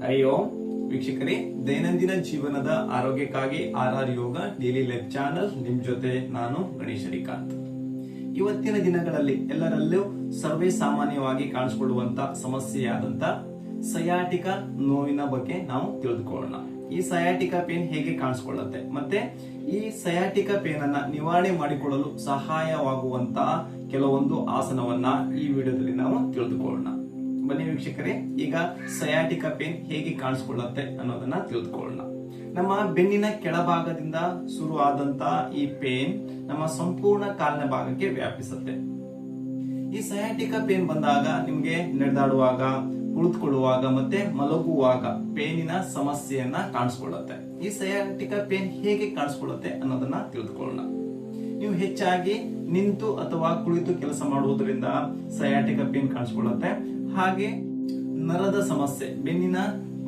ಹರಿ ಓಂ ವೀಕ್ಷಕರೇ, ದೈನಂದಿನ ಜೀವನದ ಆರೋಗ್ಯಕ್ಕಾಗಿ ಆರ್ ಯೋಗ ಡೈಲಿ ಲೈಫ್ ಚಾನಲ್ ನಿಮ್ ಜೊತೆ ನಾನು ಗಣೇಶ್ ಶ್ರೀಕಾಂತ್. ಇವತ್ತಿನ ದಿನಗಳಲ್ಲಿ ಎಲ್ಲರಲ್ಲೂ ಸರ್ವೇ ಸಾಮಾನ್ಯವಾಗಿ ಕಾಣಿಸಿಕೊಳ್ಳುವಂತ ಸಮಸ್ಯೆಯಾದಂತ ಸಯಾಟಿಕ ನೋವಿನ ಬಗ್ಗೆ ನಾವು ತಿಳಿದುಕೊಳ್ಳೋಣ. ಈ ಸಯಾಟಿಕ ಪೇನ್ ಹೇಗೆ ಕಾಣಿಸಿಕೊಳ್ಳುತ್ತೆ ಮತ್ತೆ ಈ ಸಯಾಟಿಕ ಪೇನ್ ಅನ್ನ ನಿವಾರಣೆ ಮಾಡಿಕೊಳ್ಳಲು ಸಹಾಯವಾಗುವಂತಹ ಕೆಲವೊಂದು ಆಸನವನ್ನ ಈ ವಿಡಿಯೋದಲ್ಲಿ ನಾವು ತಿಳಿದುಕೊಳ್ಳೋಣ. ಬನ್ನಿ ವೀಕ್ಷಕರೇ, ಈಗ ಸಯಾಟಿಕ ಪೇನ್ ಹೇಗೆ ಕಾಣಿಸಿಕೊಳ್ಳುತ್ತೆ ಅನ್ನೋದನ್ನ ತಿಳಿದುಕೊಳ್ಳೋಣ. ನಮ್ಮ ಬೆನ್ನಿನ ಕೆಳಭಾಗದಿಂದ ಶುರು ಆದಂತಹ ಈ ಪೇನ್ ನಮ್ಮ ಸಂಪೂರ್ಣ ಕಾಲಿನ ಭಾಗಕ್ಕೆ ವ್ಯಾಪಿಸುತ್ತೆ. ಈ ಸಯಾಟಿಕ ಪೇನ್ ಬಂದಾಗ ನಿಮ್ಗೆ ನಡೆದಾಡುವಾಗ, ಕುಳಿತುಕೊಳ್ಳುವಾಗ ಮತ್ತೆ ಮಲಗುವಾಗ ಪೇನಿನ ಸಮಸ್ಯೆಯನ್ನ ಕಾಣಿಸ್ಕೊಳ್ಳುತ್ತೆ. ಈ ಸಯಾಟಿಕ ಪೇನ್ ಹೇಗೆ ಕಾಣಿಸ್ಕೊಳ್ಳುತ್ತೆ ಅನ್ನೋದನ್ನ ತಿಳಿದುಕೊಳ್ಳೋಣ. ನೀವು ಹೆಚ್ಚಾಗಿ ನಿಂತು ಅಥವಾ ಕುಳಿತು ಕೆಲಸ ಮಾಡುವುದರಿಂದ ಸಯಾಟಿಕ ಪೇನ್ ಕಾಣಿಸ್ಕೊಳ್ಳುತ್ತೆ. ಹಾಗೆ ನರದ ಸಮಸ್ಯೆ, ಬೆನ್ನಿನ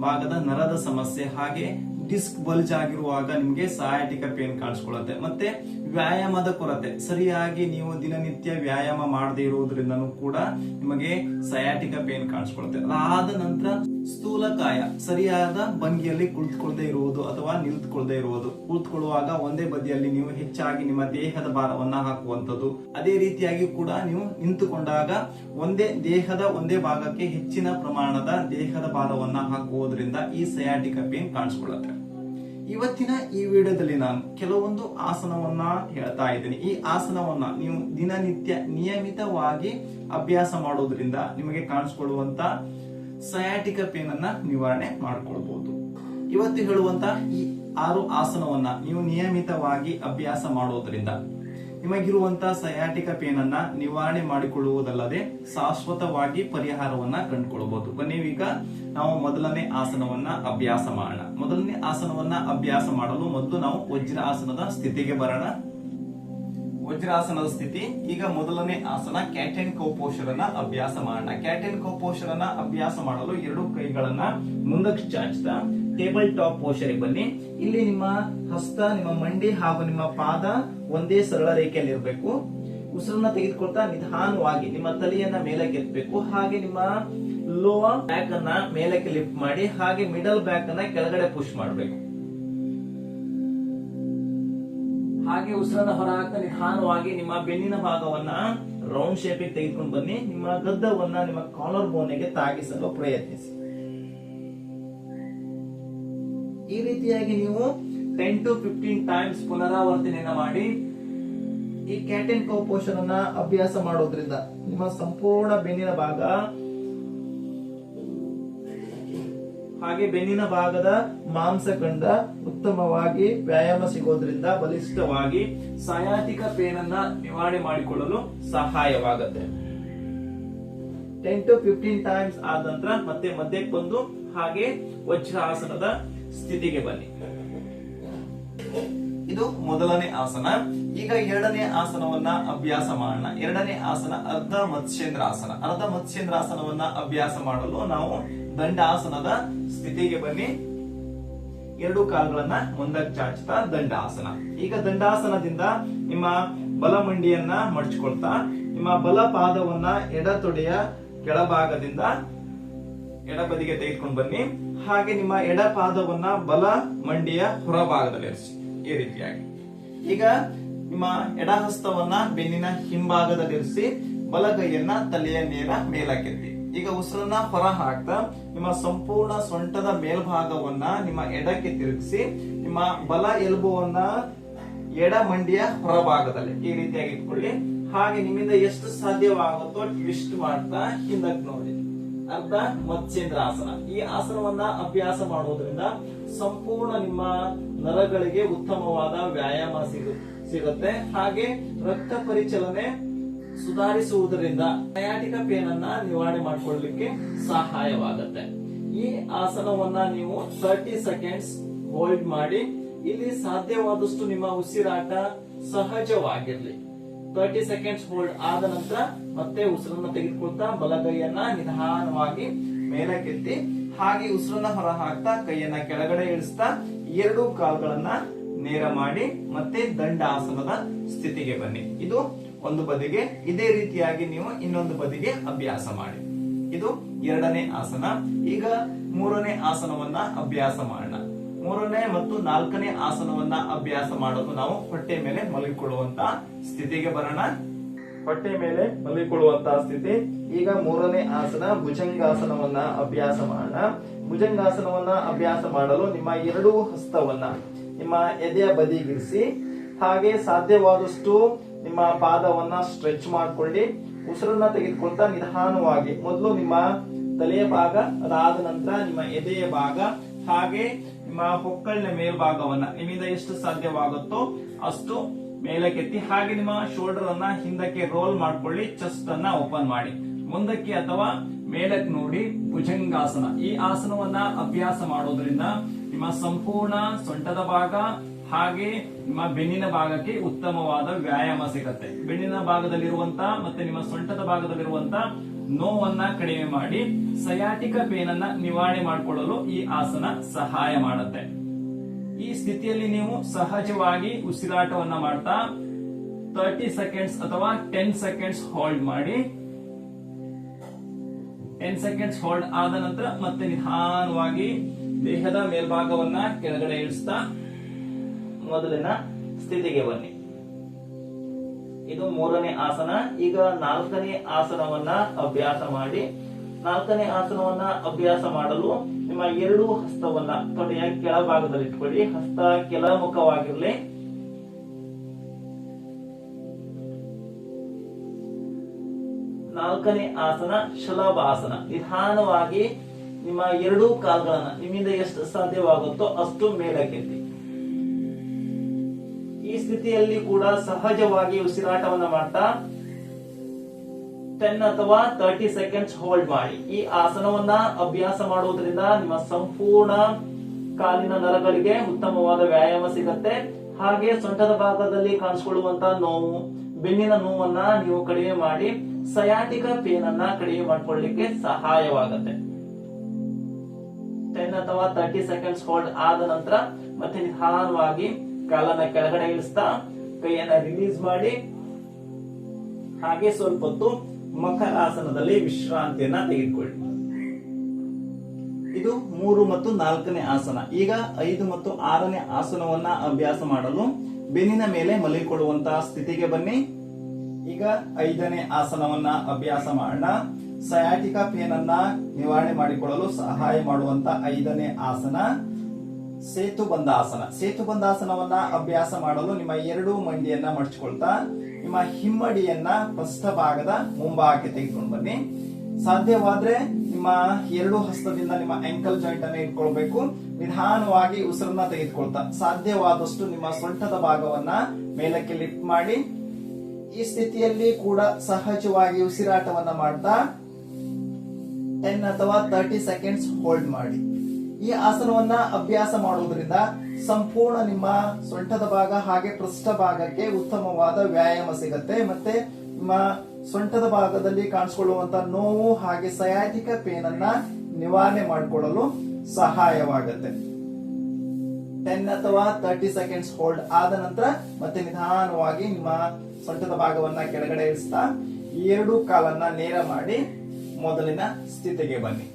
ಭಾಗದ ನರದ ಸಮಸ್ಯೆ, ಹಾಗೆ ಡಿಸ್ಕ್ ಬಲ್ಜ್ ಆಗಿರುವಾಗ ನಿಮಗೆ ಸಯಾಟಿಕ ಪೇನ್ ಕಾಣಿಸ್ಕೊಳ್ಳುತ್ತೆ. ಮತ್ತೆ ವ್ಯಾಯಾಮದ ಕೊರತೆ, ಸರಿಯಾಗಿ ನೀವು ದಿನನಿತ್ಯ ವ್ಯಾಯಾಮ ಮಾಡದೇ ಇರುವುದರಿಂದನೂ ಕೂಡ ನಿಮಗೆ ಸಯಾಟಿಕ ಪೇನ್ ಕಾಣಿಸ್ಕೊಳ್ಳುತ್ತೆ. ಅದಾದ ನಂತರ ಸ್ಥೂಲಕಾಯ, ಸರಿಯಾದ ಭಂಗಿಯಲ್ಲಿ ಕುಳಿತುಕೊಳ್ಳದೆ ಇರುವುದು ಅಥವಾ ನಿಂತುಕೊಳ್ಳದೆ ಇರುವುದು, ಕುಳಿತುಕೊಳ್ಳುವಾಗ ಒಂದೇ ಬದಿಯಲ್ಲಿ ನೀವು ಹೆಚ್ಚಾಗಿ ನಿಮ್ಮ ದೇಹದ ಭಾರವನ್ನ ಹಾಕುವಂಥದ್ದು. ಅದೇ ರೀತಿಯಾಗಿ ಕೂಡ ನೀವು ನಿಂತುಕೊಂಡಾಗ ದೇಹದ ಒಂದೇ ಭಾಗಕ್ಕೆ ಹೆಚ್ಚಿನ ಪ್ರಮಾಣದ ದೇಹದ ಭಾರವನ್ನ ಹಾಕುವುದರಿಂದ ಈ ಸಯಾಟಿಕ ಪೇನ್ ಕಾಣಿಸ್ಕೊಳ್ಳುತ್ತೆ. ಇವತ್ತಿನ ಈ ವಿಡಿಯೋದಲ್ಲಿ ನಾನು ಕೆಲವೊಂದು ಆಸನವನ್ನ ಹೇಳ್ತಾ ಇದ್ದೀನಿ. ಈ ಆಸನವನ್ನ ನೀವು ದಿನನಿತ್ಯ ನಿಯಮಿತವಾಗಿ ಅಭ್ಯಾಸ ಮಾಡೋದ್ರಿಂದ ನಿಮಗೆ ಕಾಣಿಸ್ಕೊಳ್ಳುವಂತ ಸಯಾಟಿಕ ಪೇನ್ ಅನ್ನ ನಿವಾರಣೆ ಮಾಡಿಕೊಳ್ಬಹುದು. ಇವತ್ತು ಹೇಳುವಂತ ಈ 6 ಆಸನವನ್ನ ನೀವು ನಿಯಮಿತವಾಗಿ ಅಭ್ಯಾಸ ಮಾಡೋದ್ರಿಂದ ನಿಮಗಿರುವಂತ ಸಯಾಟಿಕ ಪೇನ್ ಅನ್ನ ನಿವಾರಣೆ ಮಾಡಿಕೊಳ್ಳುವುದಲ್ಲದೆ ಶಾಶ್ವತವಾಗಿ ಪರಿಹಾರವನ್ನ ಕಂಡುಕೊಳ್ಳಬಹುದು. ಬನ್ನಿ, ಈಗ ನಾವು ಮೊದಲನೇ ಆಸನವನ್ನ ಅಭ್ಯಾಸ ಮಾಡೋಣ. ಮೊದಲನೇ ಆಸನವನ್ನ ಅಭ್ಯಾಸ ಮಾಡಲು ಮೊದಲು ನಾವು ವಜ್ರಾಸನದ ಸ್ಥಿತಿಗೆ ಬರೋಣ. ವಜ್ರಾಸನದ ಸ್ಥಿತಿ. ಈಗ ಮೊದಲನೇ ಆಸನ ಕ್ಯಾಟ್ ಅಂಡ್ ಕೌ ಪೋಸ್ಚರ್ ಅನ್ನ ಅಭ್ಯಾಸ ಮಾಡೋಣ. ಕ್ಯಾಟ್ ಅಂಡ್ ಕೌ ಪೋಸ್ಚರ್ ಅನ್ನ ಅಭ್ಯಾಸ ಮಾಡಲು 2 ಕೈಗಳನ್ನ ಮುಂದಕ್ಕೆ ಚಾಚ್ತಾ ಟೇಬಲ್ ಟಾಪ್ ಪೋಸ್ಚರ್ ಬನ್ನಿ. ಇಲ್ಲಿ ನಿಮ್ಮ ಹಸ್ತ, ನಿಮ್ಮ ಮಂಡಿ ಹಾಗೂ ನಿಮ್ಮ ಪಾದ ಒಂದೇ ಸರಳ ರೇಖೆಯಲ್ಲಿ ಇರಬೇಕು. ಉಸಿರನ್ನ ತೆಗೆದುಕೊಳ್ತಾ ನಿಧಾನವಾಗಿ ನಿಮ್ಮ ತಲೆಯನ್ನ ಮೇಲಕ್ಕೆ ಎತ್ತಬೇಕು. ಹಾಗೆ ನಿಮ್ಮ ಲೋವರ್ ಬ್ಯಾಕ್ ಅನ್ನ ಮೇಲಕ್ಕೆ ಲಿಫ್ಟ್ ಮಾಡಿ, ಹಾಗೆ ಮಿಡಲ್ ಬ್ಯಾಕ್ ಅನ್ನ ಕೆಳಗಡೆ ಪುಷ್ ಮಾಡಬೇಕು. ಹಾಗೆ ಉಸಿರನ್ನ ಹೊರ ಹಾಕ್ತಾ ನಿಧಾನವಾಗಿ ನಿಮ್ಮ ಬೆನ್ನಿನ ಭಾಗವನ್ನ ರೌಂಡ್ ಶೇಪ್ ತೆಗೆದುಕೊಂಡು ಬನ್ನಿ. ನಿಮ್ಮ ಗದ್ದವನ್ನ ನಿಮ್ಮ ಕಾಲರ್ ಬೋನ್ಗೆ ತಾಗಿಸಲು ಪ್ರಯತ್ನಿಸಿ. ಈ ರೀತಿಯಾಗಿ ನೀವು 10 to 15 ಟೈಮ್ಸ್ ಪುನರಾವರ್ತನೆಯನ್ನ ಮಾಡಿ. ಈ ಕ್ಯಾಟ್ ಅಂಡ್ ಕೌ ಪೋಸ್ಚರ್ ಅನ್ನ ಅಭ್ಯಾಸ ಮಾಡೋದ್ರಿಂದ ನಿಮ್ಮ ಸಂಪೂರ್ಣ ಬೆನ್ನಿನ ಭಾಗ ಹಾಗೆ ಬೆನ್ನಿನ ಭಾಗದ ಮಾಂಸಖಂಡ ಉತ್ತಮವಾಗಿ ವ್ಯಾಯಾಮ ಸಿಗೋದ್ರಿಂದ ಬಲಿಷ್ಠವಾಗಿ ಸಯಾಟಿಕ ಪೇನ್ ಅನ್ನ ನಿವಾರಣೆ ಮಾಡಿಕೊಳ್ಳಲು ಸಹಾಯವಾಗುತ್ತೆ. 10 to 15 ಟೈಮ್ಸ್ ಆದ ನಂತರ ಮತ್ತೆ ಮಧ್ಯಕ್ಕೆ ಬಂದು ಹಾಗೆ ವಜ್ರಾಸನದ ಸ್ಥಿತಿಗೆ ಬನ್ನಿ. ಇದು ಮೊದಲನೇ ಆಸನ. ಈಗ ಎರಡನೇ ಆಸನವನ್ನ ಅಭ್ಯಾಸ ಮಾಡೋಣ. ಎರಡನೇ ಆಸನ ಅರ್ಧ ಮತ್ಸ್ಯೇಂದ್ರಾಸನ. ಅರ್ಧ ಮತ್ಸ್ಯೇಂದ್ರಾಸನವನ್ನ ಅಭ್ಯಾಸ ಮಾಡಲು ನಾವು ದಂಡಾಸನದ ಸ್ಥಿತಿಗೆ ಬನ್ನಿ. 2 ಕಾಲುಗಳನ್ನ ಮುಂದಕ್ಕೆ ಚಾಚ್ತಾ ದಂಡಾಸನ. ಈಗ ದಂಡಾಸನದಿಂದ ನಿಮ್ಮ ಬಲ ಮಂಡಿಯನ್ನ ಮಡಚಿಕೊಳ್ತಾ ನಿಮ್ಮ ಬಲ ಪಾದವನ್ನ ಎಡ ತೊಡೆಯ ಕೆಳಭಾಗದಿಂದ ಎಡಬದಿಗೆ ತೆಗೆದುಕೊಂಡು ಬನ್ನಿ. ಹಾಗೆ ನಿಮ್ಮ ಎಡ ಪಾದವನ್ನ ಬಲ ಮಂಡಿಯ ಹೊರಭಾಗದಲ್ಲಿ ಇರಿಸಿ. ಈ ರೀತಿಯಾಗಿ ಈಗ ನಿಮ್ಮ ಎಡ ಹಸ್ತವನ್ನ ಬೆನ್ನಿನ ಹಿಂಭಾಗದಲ್ಲಿರಿಸಿ ಬಲಗೈಯನ್ನ ತಲೆಯ ಮೇಲಕ್ಕೆತ್ತಿ. ಈಗ ಉಸಿರನ್ನ ಹೊರ ಹಾಕ್ತಾ ನಿಮ್ಮ ಸಂಪೂರ್ಣ ಸೊಂಟದ ಮೇಲ್ಭಾಗವನ್ನ ನಿಮ್ಮ ಎಡಕ್ಕೆ ತಿರುಗಿಸಿ ನಿಮ್ಮ ಬಲ ಎಲ್ಬೋವನ್ನ ಎಡ ಮಂಡಿಯ ಹೊರಭಾಗದಲ್ಲಿ ಈ ರೀತಿಯಾಗಿ ಇಟ್ಕೊಳ್ಳಿ. ಹಾಗೆ ನಿಮ್ಮಿಂದ ಎಷ್ಟು ಸಾಧ್ಯವಾಗುತ್ತೋ ಟ್ವಿಸ್ಟ್ ಮಾಡ್ತಾ ಹಿಂದಕ್ಕೆ ನೋಡಿ. ಅರ್ಧ ಮತ್ಸ್ಯೇಂದ್ರಾಸನ. ಈ ಆಸನವನ್ನ ಅಭ್ಯಾಸ ಮಾಡುವುದರಿಂದ ಸಂಪೂರ್ಣ ನಿಮ್ಮ ನರಗಳಿಗೆ ಉತ್ತಮವಾದ ವ್ಯಾಯಾಮ ಸಿಗುತ್ತೆ. ಹಾಗೆ ರಕ್ತ ಪರಿಚಲನೆ ಸುಧಾರಿಸುವುದರಿಂದ ಸಯಾಟಿಕ ಪೇನ್ ಅನ್ನ ನಿವಾರಣೆ ಮಾಡಿಕೊಳ್ಳಲಿಕ್ಕೆ ಸಹಾಯವಾಗುತ್ತೆ. ಈ ಆಸನವನ್ನ ನೀವು 30 ಸೆಕೆಂಡ್ಸ್ ಹೋಲ್ಡ್ ಮಾಡಿ. ಇಲ್ಲಿ ಸಾಧ್ಯವಾದಷ್ಟು ನಿಮ್ಮ ಉಸಿರಾಟ ಸಹಜವಾಗಿರ್ಲಿ. 30 ಸೆಕೆಂಡ್ಸ್ ಹೋಲ್ಡ್ ಆದ ನಂತರ ಮತ್ತೆ ಉಸಿರನ್ನ ತೆಗೆದುಕೊಳ್ತಾ ಬಲಗೈಯನ್ನ ನಿಧಾನವಾಗಿ ಮೇಲಕ್ಕೆತ್ತಿ ಹಾಗೆ ಉಸಿರನ್ನ ಹೊರ ಹಾಕ್ತಾ ಕೈಯನ್ನ ಕೆಳಗಡೆ ಇಳಿಸ್ತಾ 2 ಕಾಲುಗಳನ್ನ ನೇರ ಮಾಡಿ ಮತ್ತೆ ದಂಡಾಸನದ ಸ್ಥಿತಿಗೆ ಬನ್ನಿ. ಇದು ಒಂದು ಬದಿಗೆ. ಇದೇ ರೀತಿಯಾಗಿ ನೀವು ಇನ್ನೊಂದು ಬದಿಗೆ ಅಭ್ಯಾಸ ಮಾಡಿ. ಇದು ಎರಡನೇ ಆಸನ. ಈಗ ಮೂರನೇ ಆಸನವನ್ನ ಅಭ್ಯಾಸ ಮಾಡೋಣ. ಮೂರನೇ ಮತ್ತು ನಾಲ್ಕನೇ ಆಸನವನ್ನ ಅಭ್ಯಾಸ ಮಾಡೋದು ನಾವು ಹೊಟ್ಟೆ ಮೇಲೆ ಮಲಗಿಕೊಳ್ಳುವಂತ ಸ್ಥಿತಿಗೆ ಬರೋಣ. ಹೊಟ್ಟೆ ಮೇಲೆ ಮಲಗಿಕೊಳ್ಳುವಂತಹ ಸ್ಥಿತಿ. ಈಗ ಮೂರನೇ ಆಸನ ಭುಜಂಗಾಸನವನ್ನ ಅಭ್ಯಾಸ ಮಾಡೋಣ. ಭುಜಂಗಾಸನವನ್ನ ಅಭ್ಯಾಸ ಮಾಡಲು ನಿಮ್ಮ ಎರಡೂ ಹಸ್ತವನ್ನ ನಿಮ್ಮ ಎದೆಯ ಬದಿಗಿರಿಸಿ, ಹಾಗೆ ಸಾಧ್ಯವಾದಷ್ಟು ನಿಮ್ಮ ಪಾದವನ್ನ ಸ್ಟ್ರೆಚ್ ಮಾಡ್ಕೊಳ್ಳಿ. ಉಸಿರನ್ನ ತೆಗೆದುಕೊಳ್ತಾ ನಿಧಾನವಾಗಿ ಮೊದಲು ನಿಮ್ಮ ತಲೆಯ ಭಾಗ, ಅದಾದ ನಂತರ ನಿಮ್ಮ ಎದೆಯ ಭಾಗ, ಹಾಗೆ ನಿಮ್ಮ ಹೊಕ್ಕಳಿನ ಮೇಲ್ಭಾಗವನ್ನ ನಿಮ್ಮಿಂದ ಎಷ್ಟು ಸಾಧ್ಯವಾಗುತ್ತೋ ಅಷ್ಟು ಮೇಲಕ್ಕೆತ್ತಿ, ಹಾಗೆ ನಿಮ್ಮ ಶೋಲ್ಡರ್ ಅನ್ನ ಹಿಂದಕ್ಕೆ ರೋಲ್ ಮಾಡ್ಕೊಳ್ಳಿ. ಚೆಸ್ಟ್ ಅನ್ನ ಓಪನ್ ಮಾಡಿ ಮುಂದಕ್ಕೆ ಅಥವಾ ಮೇಲಕ್ಕೆ ನೋಡಿ ಭುಜಂಗಾಸನ. ಈ ಆಸನವನ್ನ ಅಭ್ಯಾಸ ಮಾಡೋದ್ರಿಂದ ನಿಮ್ಮ ಸಂಪೂರ್ಣ ಸೊಂಟದ ಭಾಗ ಹಾಗೆ ನಿಮ್ಮ ಬೆನ್ನಿನ ಭಾಗಕ್ಕೆ ಉತ್ತಮವಾದ ವ್ಯಾಯಾಮ ಸಿಗತ್ತೆ. ಬೆನ್ನಿನ ಭಾಗದಲ್ಲಿರುವಂತ ಮತ್ತೆ ನಿಮ್ಮ ಸೊಂಟದ ಭಾಗದಲ್ಲಿರುವಂತ ನೋವನ್ನ ಕಡಿಮೆ ಮಾಡಿ ಸಯಾಟಿಕ ಪೇನ್ ಅನ್ನ ನಿವಾರಣೆ ಮಾಡಿಕೊಳ್ಳಲು ಈ ಆಸನ ಸಹಾಯ ಮಾಡುತ್ತೆ. ಈ ಸ್ಥಿತಿಯಲ್ಲಿ ನೀವು ಸಹಜವಾಗಿ ಉಸಿರಾಟವನ್ನ ಮಾಡ್ತಾ 30 ಸೆಕೆಂಡ್ಸ್ ಅಥವಾ 10 ಸೆಕೆಂಡ್ಸ್ ಹೋಲ್ಡ್ ಮಾಡಿ. 10 ಸೆಕೆಂಡ್ಸ್ ಹೋಲ್ಡ್ ಆದ ನಂತರ ಮತ್ತೆ ನಿಧಾನವಾಗಿ ದೇಹದ ಮೇಲ್ಭಾಗವನ್ನ ಕೆಳಗಡೆ ಇಳಿಸ್ತಾ ಮೊದಲಿನ ಸ್ಥಿತಿಗೆ ಬನ್ನಿ. ಇದು ಮೂರನೇ ಆಸನ. ಈಗ ನಾಲ್ಕನೇ ಆಸನವನ್ನ ಅಭ್ಯಾಸ ಮಾಡಿ. ನಾಲ್ಕನೇ ಆಸನವನ್ನ ಅಭ್ಯಾಸ ಮಾಡಲು ನಿಮ್ಮ ಎರಡೂ ಹಸ್ತವನ್ನ ತೊಡೆಯ ಕೆಳಭಾಗದಲ್ಲಿ ಇಟ್ಕೊಳ್ಳಿ. ಹಸ್ತ ಕೆಳಮುಖವಾಗಿರ್ಲಿ. ನಾಲ್ಕನೇ ಆಸನ ಶಲಭಾಸನ. ನಿಧಾನವಾಗಿ ನಿಮ್ಮ ಎರಡೂ ಕಾಲುಗಳನ್ನ ನಿಮ್ಮಿಂದ ಎಷ್ಟು ಸಾಧ್ಯವಾಗುತ್ತೋ ಅಷ್ಟು ಮೇಲಕ್ಕೆತ್ತಿ. ಈ ಸ್ಥಿತಿಯಲ್ಲಿ ಕೂಡ ಸಹಜವಾಗಿ ಉಸಿರಾಟವನ್ನ ಮಾಡ್ತಾ 10 ಅಥವಾ 30 ಸೆಕೆಂಡ್ಸ್ ಹೋಲ್ಡ್ ಮಾಡಿ. ಈ ಆಸನವನ್ನ ಅಭ್ಯಾಸ ಮಾಡುವುದರಿಂದ ನಿಮ್ಮ ಸಂಪೂರ್ಣ ಕಾಲಿನ ನರಗಳಿಗೆ ಉತ್ತಮವಾದ ವ್ಯಾಯಾಮ ಸಿಗತ್ತೆ. ಹಾಗೆ ಸೊಂಟದ ಭಾಗದಲ್ಲಿ ಕಾಣಿಸಿಕೊಳ್ಳುವಂತಹ ನೋವು, ಬೆನ್ನಿನ ನೋವನ್ನ ನೀವು ಕಡಿಮೆ ಮಾಡಿ ಸಯಾಟಿಕ ಪೇನ್ ಅನ್ನ ಕಡಿಮೆ ಮಾಡಿಕೊಳ್ಳಿಕ್ಕೆ ಸಹಾಯವಾಗುತ್ತೆ. 10 ಅಥವಾ 30 ಸೆಕೆಂಡ್ಸ್ ಹೋಲ್ಡ್ ಆದ ನಂತರ ಮತ್ತೆ ನಿಧಾನವಾಗಿ ಕಾಲನ್ನ ಕೆಳಗಡೆ ಇಳಿಸ್ತಾ ಕೈಯನ್ನ ರಿಲೀಸ್ ಮಾಡಿ, ಹಾಗೆ ಸ್ವಲ್ಪ ಹೊತ್ತು ಮಕರಾಸನದಲ್ಲಿ ವಿಶ್ರಾಂತಿಯನ್ನ ತೆಗೆದುಕೊಳ್ಳಿ. ಇದು 3 ಮತ್ತು 4ನೇ ಆಸನ. ಈಗ 5 ಮತ್ತು 6ನೇ ಆಸನವನ್ನ ಅಭ್ಯಾಸ ಮಾಡಲು ಬೆನ್ನಿನ ಮೇಲೆ ಮಲಗಿಕೊಳ್ಳುವಂತಹ ಸ್ಥಿತಿಗೆ ಬನ್ನಿ. ಈಗ 5ನೇ ಆಸನವನ್ನ ಅಭ್ಯಾಸ ಮಾಡೋಣ. ಸಯಾಟಿಕ ಪೇನ್ ಅನ್ನ ನಿವಾರಣೆ ಮಾಡಿಕೊಳ್ಳಲು ಸಹಾಯ ಮಾಡುವಂತ 5ನೇ ಆಸನ ಸೇತುಬಂಧಾಸನ. ಸೇತುಬಂಧಾಸನವನ್ನ ಅಭ್ಯಾಸ ಮಾಡಲು ನಿಮ್ಮ ಎರಡೂ ಮಂಡಿಯನ್ನ ಮಡಚಿಕೊಳ್ತಾ ನಿಮ್ಮ ಹಿಮ್ಮಡಿಯನ್ನ ಪೃಷ್ಠಭಾಗದ ಮುಂಭಾಗಕ್ಕೆ ತೆಗೆದುಕೊಂಡು ಬನ್ನಿ. ಸಾಧ್ಯವಾದ್ರೆ ನಿಮ್ಮ ಎರಡು ಹಸ್ತದಿಂದ ನಿಮ್ಮ ಆಂಕಲ್ ಜಾಯಿಂಟ್ ಅನ್ನ ಇಟ್ಕೊಳ್ಬೇಕು. ನಿಧಾನವಾಗಿ ಉಸಿರನ್ನ ತೆಗೆದುಕೊಳ್ತಾ ಸಾಧ್ಯವಾದಷ್ಟು ನಿಮ್ಮ ಸೊಂಟದ ಭಾಗವನ್ನ ಮೇಲಕ್ಕೆ ಲಿಫ್ಟ್ ಮಾಡಿ. ಈ ಸ್ಥಿತಿಯಲ್ಲಿ ಕೂಡ ಸಹಜವಾಗಿ ಉಸಿರಾಟವನ್ನ ಮಾಡ್ತಾ 10 ಅಥವಾ 30 ಸೆಕೆಂಡ್ಸ್ ಹೋಲ್ಡ್ ಮಾಡಿ. ಈ ಆಸನವನ್ನ ಅಭ್ಯಾಸ ಮಾಡುವುದರಿಂದ ಸಂಪೂರ್ಣ ನಿಮ್ಮ ಸೊಂಟದ ಭಾಗ ಹಾಗೆ ಪೃಷ್ಠ ಭಾಗಕ್ಕೆ ಉತ್ತಮವಾದ ವ್ಯಾಯಾಮ ಸಿಗತ್ತೆ. ಮತ್ತೆ ನಿಮ್ಮ ಸೊಂಟದ ಭಾಗದಲ್ಲಿ ಕಾಣಿಸಿಕೊಳ್ಳುವಂತಹ ನೋವು ಹಾಗೆ ಸಯಾಟಿಕ ಪೇನ್ ಅನ್ನ ನಿವಾರಣೆ ಮಾಡಿಕೊಳ್ಳಲು ಸಹಾಯವಾಗುತ್ತೆ. 10 ಅಥವಾ 30 ಸೆಕೆಂಡ್ಸ್ ಹೋಲ್ಡ್ ಆದ ನಂತರ ಮತ್ತೆ ನಿಧಾನವಾಗಿ ನಿಮ್ಮ ಸೊಂಟದ ಭಾಗವನ್ನ ಕೆಳಗಡೆ ಇಳಿಸ್ತಾ ಎರಡೂ ಕಾಲನ್ನ ನೇರ ಮಾಡಿ ಮೊದಲಿನ ಸ್ಥಿತಿಗೆ ಬನ್ನಿ.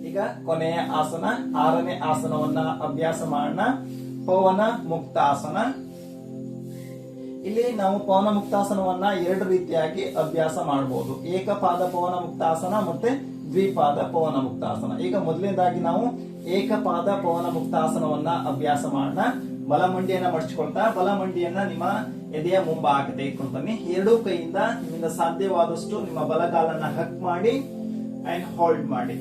ಈಗ ಕೊನೆಯ ಆಸನ 6ನೇ ಆಸನವನ್ನ ಅಭ್ಯಾಸ ಮಾಡೋಣ. ಪವನ ಮುಕ್ತಾಸನ. ಇಲ್ಲಿ ನಾವು ಪವನ ಮುಕ್ತಾಸನವನ್ನ 2 ರೀತಿಯಾಗಿ ಅಭ್ಯಾಸ ಮಾಡಬಹುದು. ಏಕಪಾದ ಪವನ ಮುಕ್ತಾಸನ ಮತ್ತೆ ದ್ವಿಪಾದ ಪವನ ಮುಕ್ತಾಸನ. ಈಗ ಮೊದಲನೇದಾಗಿ ನಾವು ಏಕಪಾದ ಪವನ ಮುಕ್ತಾಸನವನ್ನ ಅಭ್ಯಾಸ ಮಾಡೋಣ. ಬಲಮಂಡಿಯನ್ನ ಮಡಚಿಕೊಳ್ತಾ ಬಲಮಂಡಿಯನ್ನ ನಿಮ್ಮ ಎದೆಯ ಮುಂಭಾಗಕ್ಕೆ ತೆಗೆದುಕೊಂಡು ಬನ್ನಿ. ಎರಡೂ ಕೈಯಿಂದ ನಿಮ್ಮಿಂದ ಸಾಧ್ಯವಾದಷ್ಟು ನಿಮ್ಮ ಬಲಗಾಲನ್ನ ಹಕ್ ಮಾಡಿ ಅಂಡ್ ಹೋಲ್ಡ್ ಮಾಡಿ.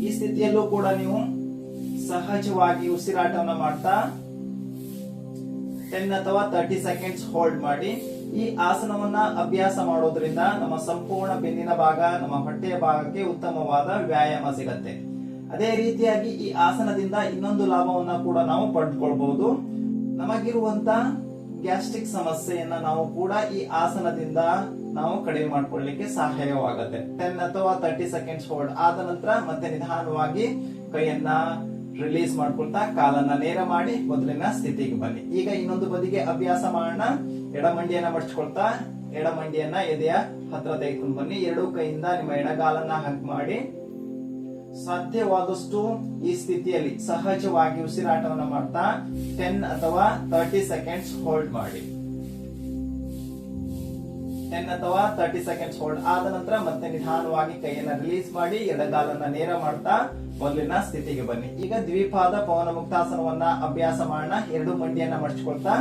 ಈ ಸ್ಥಿತಿಯಲ್ಲೂ ಕೂಡ ನೀವು ಸಹಜವಾಗಿ ಉಸಿರಾಟವನ್ನು ಮಾಡ್ತಾ 10 ಅಥವಾ 30 ಸೆಕೆಂಡ್ಸ್ ಹೋಲ್ಡ್ ಮಾಡಿ. ಈ ಆಸನವನ್ನ ಅಭ್ಯಾಸ ಮಾಡೋದ್ರಿಂದ ನಮ್ಮ ಸಂಪೂರ್ಣ ಬೆನ್ನಿನ ಭಾಗ, ನಮ್ಮ ಹೊಟ್ಟೆಯ ಭಾಗಕ್ಕೆ ಉತ್ತಮವಾದ ವ್ಯಾಯಾಮ ಸಿಗತ್ತೆ. ಅದೇ ರೀತಿಯಾಗಿ ಈ ಆಸನದಿಂದ ಇನ್ನೊಂದು ಲಾಭವನ್ನ ಕೂಡ ನಾವು ಪಡೆದುಕೊಳ್ಬಹುದು. ನಮಗಿರುವಂತ ಗ್ಯಾಸ್ಟ್ರಿಕ್ ಸಮಸ್ಯೆಯನ್ನ ನಾವು ಕೂಡ ಈ ಆಸನದಿಂದ ನಾವು ಕಡಿಮೆ ಮಾಡ್ಕೊಳ್ಳಿಕ್ಕೆ ಸಹಾಯವಾಗುತ್ತೆ. 10 ಅಥವಾ 30 ಸೆಕೆಂಡ್ಸ್ ಹೋಲ್ಡ್ ಆದ ನಂತರ ಮತ್ತೆ ನಿಧಾನವಾಗಿ ಕೈಯನ್ನ ರಿಲೀಸ್ ಮಾಡ್ಕೊಳ್ತಾ ಕಾಲನ್ನ ನೇರ ಮಾಡಿ ಮೊದಲಿನ ಸ್ಥಿತಿಗೆ ಬನ್ನಿ. ಈಗ ಇನ್ನೊಂದು ಬದಿಗೆ ಅಭ್ಯಾಸ ಮಾಡೋಣ. ಎಡಮಂಡಿಯನ್ನ ಮಡಚಿಕೊಳ್ತಾ ಎಡಮಂಡಿಯನ್ನ ಎದೆಯ ಹತ್ರ ತೆಗೆದುಕೊಂಡು ಬನ್ನಿ. ಎರಡೂ ಕೈಯಿಂದ ನಿಮ್ಮ ಎಡಗಾಲನ್ನ ಹಗ್ ಮಾಡಿ ಸಾಧ್ಯವಾದಷ್ಟು ಈ ಸ್ಥಿತಿಯಲ್ಲಿ ಸಹಜವಾಗಿ ಉಸಿರಾಟವನ್ನ ಮಾಡ್ತಾ 10 ಅಥವಾ 30 ಸೆಕೆಂಡ್ಸ್ ಹೋಲ್ಡ್ ಮಾಡಿ. 10 ಅಥವಾ 30 ಸೆಕೆಂಡ್ಸ್ ಹೋಲ್ಡ್ ಆದ ನಂತರ ಮತ್ತೆ ನಿಧಾನವಾಗಿ ಕೈಯನ್ನ ರಿಲೀಸ್ ಮಾಡಿ ಎಡಗಾಲನ್ನ ನೇರ ಮಾಡ್ತಾ ಮೊದಲಿನ ಸ್ಥಿತಿಗೆ ಬನ್ನಿ. ಈಗ ದ್ವಿಪಾದ ಪವನ ಮುಕ್ತಾಸನವನ್ನ ಅಭ್ಯಾಸ ಮಾಡೋಣ. ಎರಡು ಮಂಡಿಯನ್ನ ಮಡಚಿಕೊಳ್ತಾ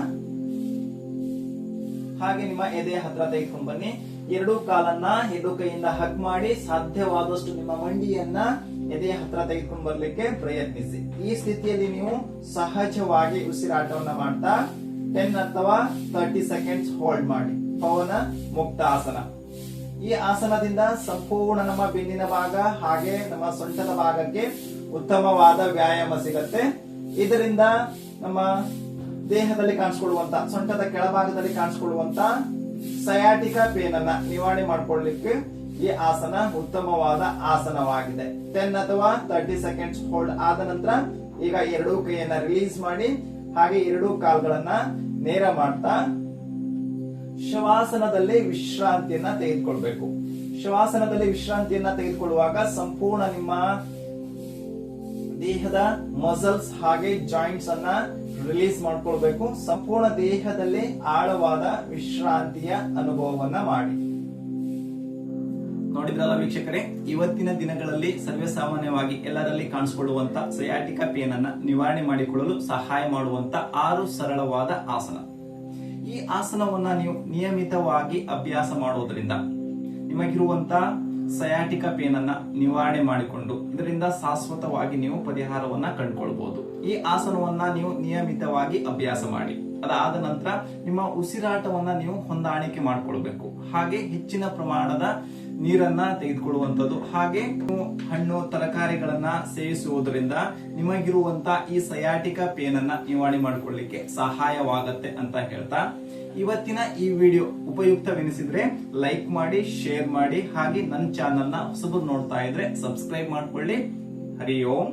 ಹಾಗೆ ನಿಮ್ಮ ಎದೆಯ ಹತ್ರ ತೆಗೆದುಕೊಂಡು ಬನ್ನಿ. ಎರಡು ಕಾಲನ್ನ ಎರಡು ಕೈಯಿಂದ ಹಗ್ ಮಾಡಿ ಸಾಧ್ಯವಾದಷ್ಟು ನಿಮ್ಮ ಮಂಡಿಯನ್ನ ಎದೆಯ ಹತ್ರ ತೆಗೆದುಕೊಂಡು ಬರ್ಲಿಕ್ಕೆ ಪ್ರಯತ್ನಿಸಿ. ಈ ಸ್ಥಿತಿಯಲ್ಲಿ ನೀವು ಸಹಜವಾಗಿ ಉಸಿರಾಟವನ್ನ ಮಾಡ್ತಾ 10 ಅಥವಾ 30 ಸೆಕೆಂಡ್ಸ್ ಹೋಲ್ಡ್ ಮಾಡಿ. ಪವನ ಮುಕ್ತ ಆಸನ. ಈ ಆಸನದಿಂದ ಸಂಪೂರ್ಣ ನಮ್ಮ ಬೆನ್ನಿನ ಭಾಗ ಹಾಗೆ ನಮ್ಮ ಸೊಂಟದ ಭಾಗಕ್ಕೆ ಉತ್ತಮವಾದ ವ್ಯಾಯಾಮ ಸಿಗತ್ತೆ. ಇದರಿಂದ ನಮ್ಮ ದೇಹದಲ್ಲಿ ಕಾಣಿಸ್ಕೊಳ್ಳುವಂತ ಸೊಂಟದ ಕೆಳಭಾಗದಲ್ಲಿ ಕಾಣಿಸ್ಕೊಳ್ಳುವಂತ ಸಯಾಟಿಕಾ ಪೇನ್ ಅನ್ನ ನಿವಾರಣೆ ಮಾಡ್ಕೊಳ್ಳಿಕ್ಕೆ ಈ ಆಸನ ಉತ್ತಮವಾದ ಆಸನವಾಗಿದೆ. 10 ಅಥವಾ 30 ಸೆಕೆಂಡ್ಸ್ ಹೋಲ್ಡ್ ಆದ ನಂತರ ಈಗ ಎರಡೂ ಕೈಯನ್ನ ರಿಲೀಸ್ ಮಾಡಿ ಹಾಗೆ ಎರಡೂ ಕಾಲ್ಗಳನ್ನ ನೇರ ಮಾಡ್ತಾ ಶವಾಸನದಲ್ಲಿ ವಿಶ್ರಾಂತಿಯನ್ನ ತೆಗೆದುಕೊಳ್ಬೇಕು. ಶವಾಸನದಲ್ಲಿ ವಿಶ್ರಾಂತಿಯನ್ನ ತೆಗೆದುಕೊಳ್ಳುವಾಗ ಸಂಪೂರ್ಣ ನಿಮ್ಮ ದೇಹದ ಮಸಲ್ಸ್ ಹಾಗೆ ಜಾಯಿಂಟ್ಸ್ ಅನ್ನ ರಿಲೀಸ್ ಮಾಡ್ಕೊಳ್ಬೇಕು. ಸಂಪೂರ್ಣ ದೇಹದಲ್ಲಿ ಆಳವಾದ ವಿಶ್ರಾಂತಿಯ ಅನುಭವವನ್ನ ಮಾಡಿ. ನೋಡಿದ್ರಲ್ಲ ವೀಕ್ಷಕರೇ, ಇವತ್ತಿನ ದಿನಗಳಲ್ಲಿ ಸರ್ವೇ ಸಾಮಾನ್ಯವಾಗಿ ಎಲ್ಲರಲ್ಲಿ ಕಾಣಿಸಿಕೊಳ್ಳುವಂತ ಸಯಾಟಿಕಾ ಪೇನ್ ಅನ್ನ ನಿವಾರಣೆ ಮಾಡಿಕೊಳ್ಳಲು ಸಹಾಯ ಮಾಡುವಂತ 6 ಸರಳವಾದ ಆಸನ. ಈ ಆಸನವನ್ನ ನೀವು ನಿಯಮಿತವಾಗಿ ಅಭ್ಯಾಸ ಮಾಡೋದ್ರಿಂದ ನಿಮಗಿರುವಂತ ಸಯಾಟಿಕಾ ಪೇನ್ ಅನ್ನ ನಿವಾರಣೆ ಮಾಡಿಕೊಂಡು ಇದರಿಂದ ಶಾಶ್ವತವಾಗಿ ನೀವು ಪರಿಹಾರವನ್ನ ಕಂಡುಕೊಳ್ಬಹುದು. ಈ ಆಸನವನ್ನ ನೀವು ನಿಯಮಿತವಾಗಿ ಅಭ್ಯಾಸ ಮಾಡಿ. ಅದಾದ ನಂತರ ನಿಮ್ಮ ಉಸಿರಾಟವನ್ನ ನೀವು ಹೊಂದಾಣಿಕೆ ಮಾಡಿಕೊಳ್ಬೇಕು. ಹಾಗೆ ಹೆಚ್ಚಿನ ಪ್ರಮಾಣದ ನೀರನ್ನ ತೆಗೆದುಕೊಳ್ಳುವಂಥದ್ದು ಹಾಗೆ ನೀವು ಹಣ್ಣು ತರಕಾರಿಗಳನ್ನ ಸೇವಿಸುವುದರಿಂದ ನಿಮಗಿರುವಂತ ಈ ಸಯಾಟಿಕಾ ಪೇನ್ ಅನ್ನ ನಿವಾರಣೆ ಮಾಡಿಕೊಳ್ಳಿಕ್ಕೆ ಸಹಾಯವಾಗತ್ತೆ ಅಂತ ಹೇಳ್ತಾ ಇವತ್ತಿನ ಈ ವಿಡಿಯೋ ಉಪಯುಕ್ತವೆನಿಸಿದ್ರೆ ಲೈಕ್ ಮಾಡಿ, ಶೇರ್ ಮಾಡಿ ಹಾಗೆ ನನ್ನ ಚಾನೆಲ್ ನ ಹೊಸಬರು ನೋಡ್ತಾ ಇದ್ರೆ ಸಬ್ಸ್ಕ್ರೈಬ್ ಮಾಡ್ಕೊಳ್ಳಿ. ಹರಿ ಓಂ.